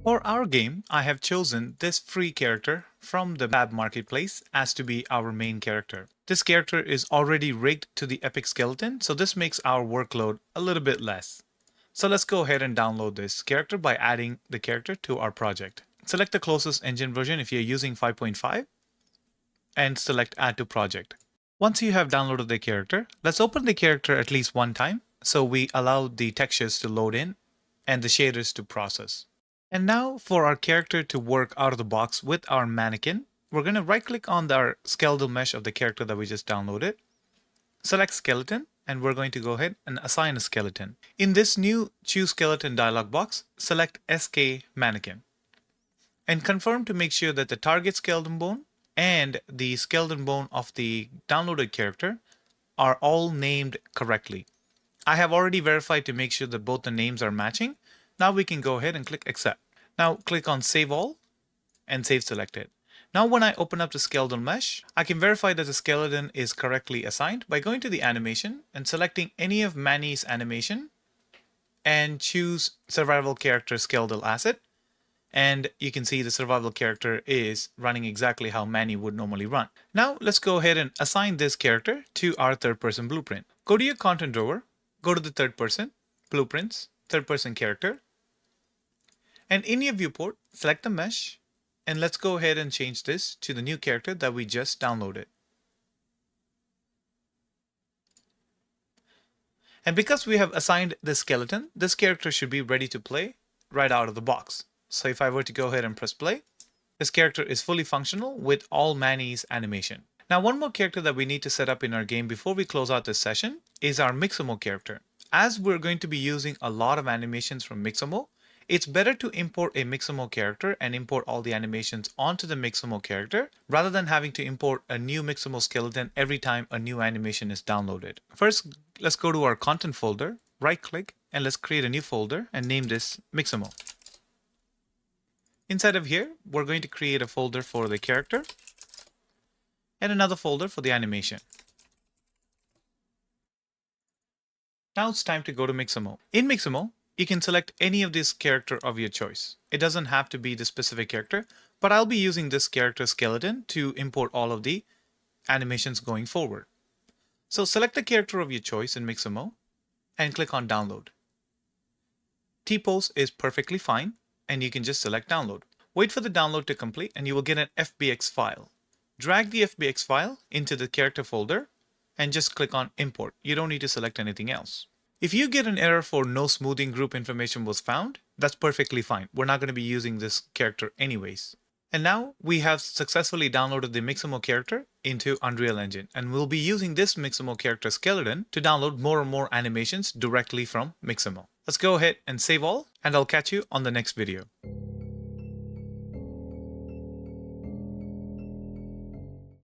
For our game, I have chosen this free character from the Lab Marketplace as to be our main character. This character is already rigged to the Epic Skeleton, so this makes our workload a little bit less. So let's go ahead and download this character by adding the character to our project. Select the closest engine version if you're using 5.5 and select Add to Project. Once you have downloaded the character, let's open the character at least one time so we allow the textures to load in and the shaders to process. And now for our character to work out of the box with our mannequin, we're going to right click on our skeletal mesh of the character that we just downloaded. Select skeleton and we're going to go ahead and assign a skeleton. In this new choose skeleton dialog box, select SK mannequin and confirm to make sure that the target skeleton bone and the skeleton bone of the downloaded character are all named correctly. I have already verified to make sure that both the names are matching. Now we can go ahead and click accept. Now click on save all and save selected. Now when I open up the skeletal mesh, I can verify that the skeleton is correctly assigned by going to the animation and selecting any of Manny's animation and choose survival character skeletal asset. And you can see the survival character is running exactly how Manny would normally run. Now let's go ahead and assign this character to our third person blueprint. Go to your content drawer, go to the third person, blueprints, third person character, and in your viewport, select the mesh, and let's go ahead and change this to the new character that we just downloaded. And because we have assigned the skeleton, this character should be ready to play right out of the box. So if I were to go ahead and press play, this character is fully functional with all Manny's animation. Now one more character that we need to set up in our game before we close out this session is our Mixamo character. As we're going to be using a lot of animations from Mixamo, it's better to import a Mixamo character and import all the animations onto the Mixamo character rather than having to import a new Mixamo skeleton every time a new animation is downloaded. First, let's go to our content folder, right click, and let's create a new folder and name this Mixamo. Inside of here, we're going to create a folder for the character and another folder for the animation. Now it's time to go to Mixamo. In Mixamo, you can select any of this character of your choice. It doesn't have to be the specific character, but I'll be using this character skeleton to import all of the animations going forward. So select the character of your choice in Mixamo and click on download. T-pose is perfectly fine and you can just select download. Wait for the download to complete and you will get an FBX file. Drag the FBX file into the character folder and just click on import. You don't need to select anything else. If you get an error for no smoothing group information was found, that's perfectly fine. We're not going to be using this character anyways. And now we have successfully downloaded the Mixamo character into Unreal Engine, and we'll be using this Mixamo character skeleton to download more and more animations directly from Mixamo. Let's go ahead and save all, and I'll catch you on the next video.